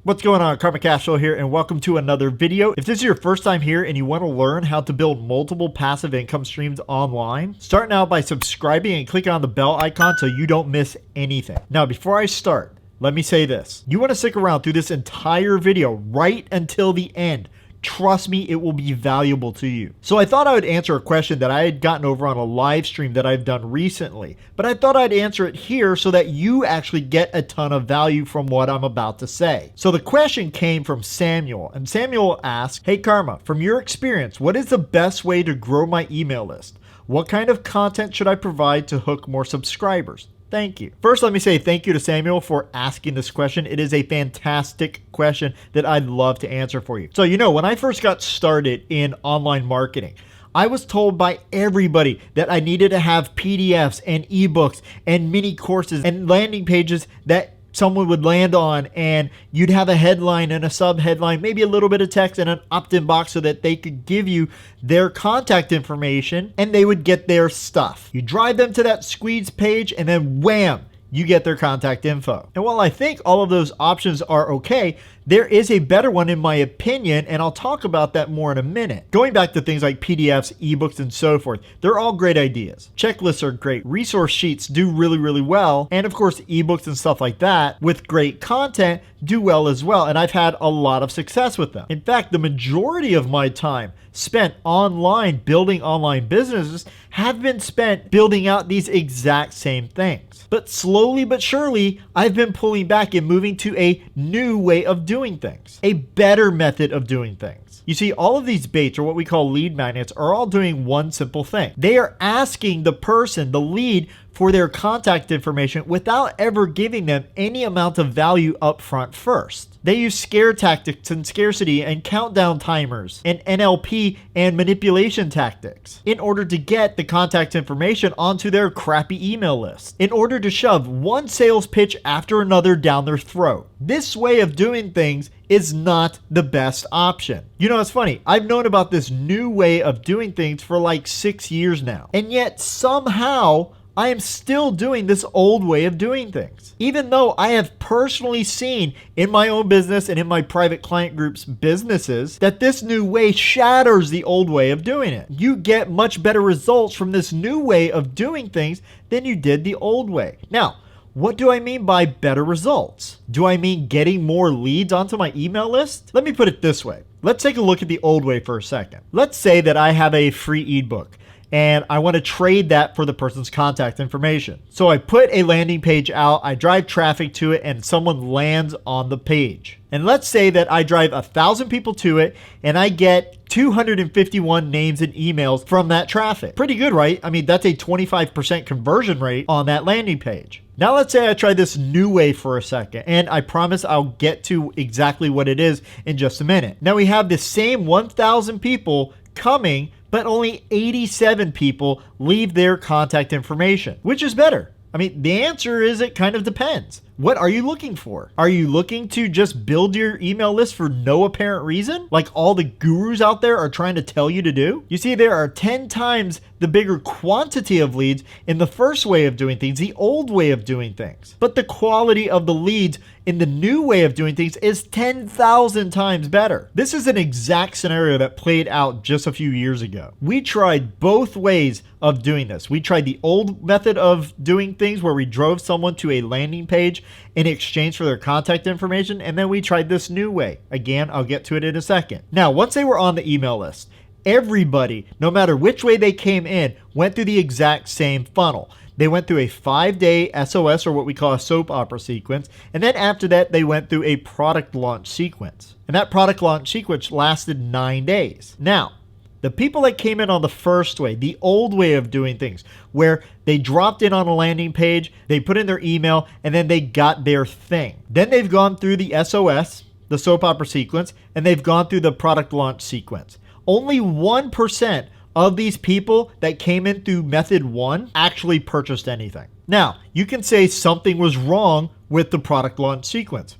What's going on? Karma Cashflow here, and welcome to another video. If this is your first time here and you want to learn how to build multiple passive income streams online, start now by subscribing and clicking on the bell icon so you don't miss anything. Now, before I start, let me say this. You want to stick around through this entire video right until the end. Trust me, it will be valuable to you. So I thought I would answer a question that I had gotten over on a live stream that I've done recently, but I thought I'd answer it here so that you actually get a ton of value from what I'm about to say. So the question came from Samuel, and Samuel asked, "Hey Karma, from your experience, what is the best way to grow my email list? What kind of content should I provide to hook more subscribers? Thank you." First, let me say thank you to Samuel for asking this question. It is a fantastic question that I'd love to answer for you. So, when I first got started in online marketing, I was told by everybody that I needed to have PDFs and ebooks and mini courses and landing pages that someone would land on, and you'd have a headline and a sub headline, maybe a little bit of text and an opt-in box so that they could give you their contact information and they would get their stuff. You drive them to that squeeze page and then wham, you get their contact info. And while I think all of those options are okay, there is a better one in my opinion, and I'll talk about that more in a minute. Going back to things like PDFs, ebooks, and so forth, they're all great ideas. Checklists are great. Resource sheets do really well. And of course, ebooks and stuff like that with great content do well as well. And I've had a lot of success with them. In fact, the majority of my time spent online building online businesses have been spent building out these exact same things. But slowly but surely, I've been pulling back and moving to a new way of doing things, a better method of doing things. You see, all of these baits, or what we call lead magnets, are all doing one simple thing. They are asking the person, the lead, for their contact information without ever giving them any amount of value up front first. They use scare tactics and scarcity and countdown timers and NLP and manipulation tactics in order to get the contact information onto their crappy email list, in order to shove one sales pitch after another down their throat. This way of doing things is not the best option. It's funny. I've known about this new way of doing things for like 6 years now, and yet somehow I am still doing this old way of doing things. Even though I have personally seen in my own business and in my private client groups' businesses that this new way shatters the old way of doing it. You get much better results from this new way of doing things than you did the old way. Now, what do I mean by better results? Do I mean getting more leads onto my email list? Let me put it this way. Let's take a look at the old way for a second. Let's say that I have a free ebook and I want to trade that for the person's contact information. So I put a landing page out, I drive traffic to it, and someone lands on the page. And let's say that I drive 1,000 people to it and I get 251 names and emails from that traffic. Pretty good, right? I mean, that's a 25% conversion rate on that landing page. Now let's say I try this new way for a second, and I promise I'll get to exactly what it is in just a minute. Now we have the same 1,000 people coming, but only 87 people leave their contact information. Which is better? I mean, the answer is it kind of depends. What are you looking for? Are you looking to just build your email list for no apparent reason, like all the gurus out there are trying to tell you to do? You see, there are 10 times the bigger quantity of leads in the first way of doing things, the old way of doing things. But the quality of the leads in the new way of doing things is 10,000 times better. This is an exact scenario that played out just a few years ago. We tried both ways of doing this. We tried the old method of doing things where we drove someone to a landing page in exchange for their contact information, and then we tried this new way. Again, I'll get to it in a second. Now, once they were on the email list, everybody, no matter which way they came in, went through the exact same funnel. They went through a 5-day SOS, or what we call a soap opera sequence, and then after that, they went through a product launch sequence. And that product launch sequence lasted 9 days. Now, the people that came in on the first way, the old way of doing things, where they dropped in on a landing page, they put in their email, and then they got their thing. Then they've gone through the SOS, the soap opera sequence, and they've gone through the product launch sequence. Only 1% of these people that came in through method 1 actually purchased anything. Now, you can say something was wrong with the product launch sequence,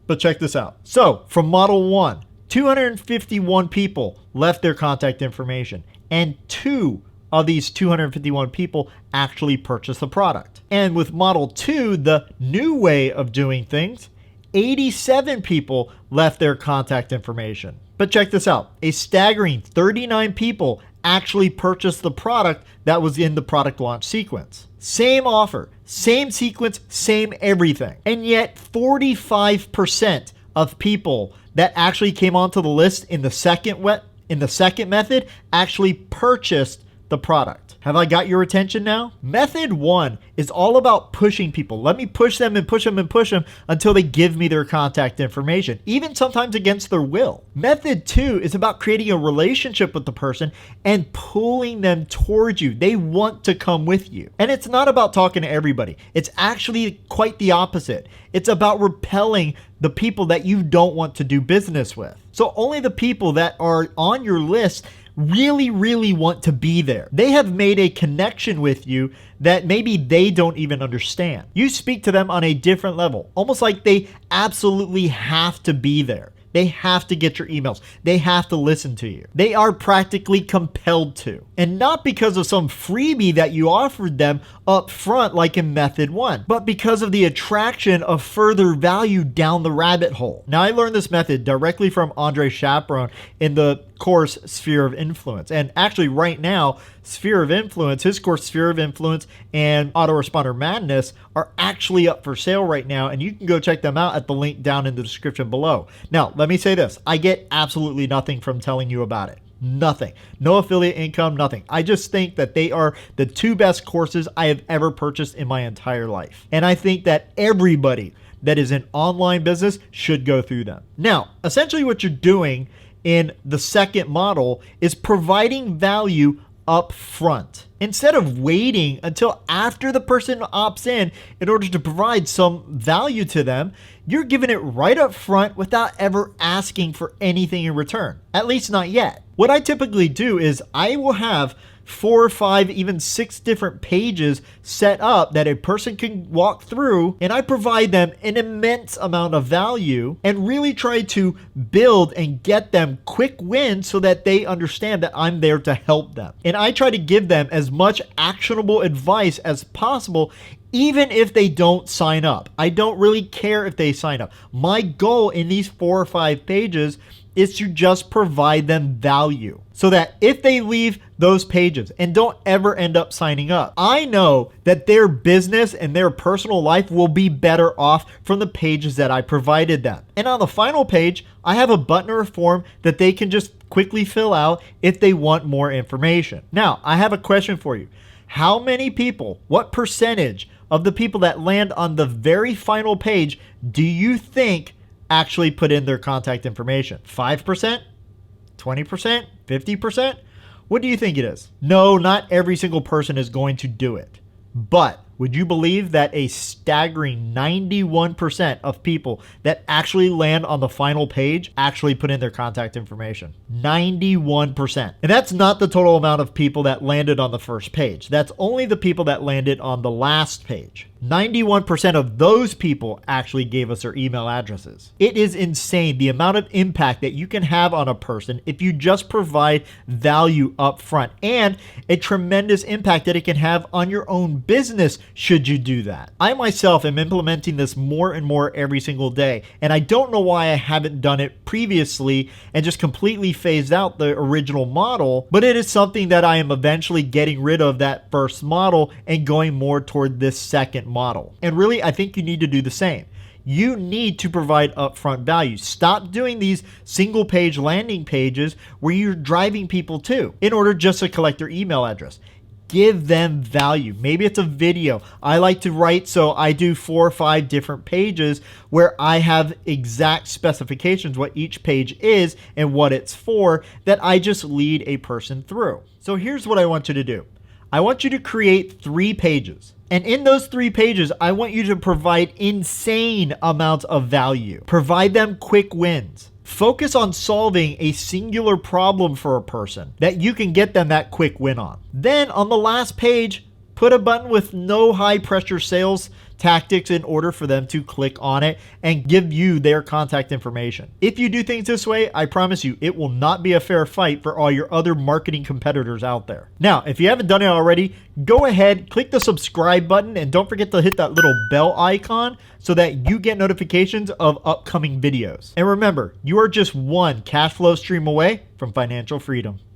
but check this out. So, from model 1, 251 people left their contact information, and 2 of these 251 people actually purchased the product. And with model 2, the new way of doing things, 87 people left their contact information. But check this out. A staggering 39 people actually purchased the product that was in the product launch sequence. Same offer, same sequence, same everything. And yet 45% of people that actually came onto the list in the second method actually purchased the product. Have I got your attention now? Method 1 is all about pushing people. Let me push them and push them and push them until they give me their contact information, even sometimes against their will. Method 2 is about creating a relationship with the person and pulling them towards you. They want to come with you. And it's not about talking to everybody. It's actually quite the opposite. It's about repelling the people that you don't want to do business with. So only the people that are on your list really want to be there. They have made a connection with you that maybe they don't even understand. You speak to them on a different level, almost like they absolutely have to be there. They have to get your emails. They have to listen to you. They are practically compelled to. And not because of some freebie that you offered them up front like in method 1, but because of the attraction of further value down the rabbit hole. Now, I learned this method directly from Andre Chaperon in the course Sphere of Influence. And actually right now, Sphere of Influence, his course Sphere of Influence and Autoresponder Madness are actually up for sale right now, and you can go check them out at the link down in the description below. Now, let me say this. I get absolutely nothing from telling you about it. Nothing. No affiliate income, nothing. I just think that they are the 2 best courses I have ever purchased in my entire life. And I think that everybody that is in online business should go through them. Now, essentially what you're doing in the second model is providing value up front. Instead of waiting until after the person opts in order to provide some value to them, you're giving it right up front without ever asking for anything in return. At least not yet. What I typically do is I will have 4 or 5, even 6 different pages set up that a person can walk through, and I provide them an immense amount of value and really try to build and get them quick wins so that they understand that I'm there to help them. And I try to give them as much actionable advice as possible, even if they don't sign up. I don't really care if they sign up. My goal in these 4 or 5 pages is to just provide them value so that if they leave those pages and don't ever end up signing up, I know that their business and their personal life will be better off from the pages that I provided them. And on the final page, I have a button or a form that they can just quickly fill out if they want more information. Now, I have a question for you. How many people, what percentage of the people that land on the very final page do you think actually put in their contact information? 5%? 20%? 50%? What do you think it is? No, not every single person is going to do it. But would you believe that a staggering 91% of people that actually land on the final page actually put in their contact information? 91%. And that's not the total amount of people that landed on the first page. That's only the people that landed on the last page. 91% of those people actually gave us their email addresses. It is insane the amount of impact that you can have on a person if you just provide value up front, and a tremendous impact that it can have on your own business should you do that. I myself am implementing this more and more every single day, and I don't know why I haven't done it previously and just completely phased out the original model, but it is something that I am eventually getting rid of that first model and going more toward this second model. And really, I think you need to do the same. You need to provide upfront value. Stop doing these single page landing pages where you're driving people to in order just to collect their email address. Give them value. Maybe it's a video. I like to write, so I do 4 or 5 different pages where I have exact specifications, what each page is and what it's for, that I just lead a person through. So here's what I want you to do. I want you to create 3 pages. And in those 3 pages, I want you to provide insane amounts of value. Provide them quick wins. Focus on solving a singular problem for a person that you can get them that quick win on. Then on the last page, put a button with no high pressure sales tactics in order for them to click on it and give you their contact information. If you do things this way, I promise you it will not be a fair fight for all your other marketing competitors out there. Now, if you haven't done it already, go ahead, click the subscribe button, and don't forget to hit that little bell icon so that you get notifications of upcoming videos. And remember, you are just one cash flow stream away from financial freedom.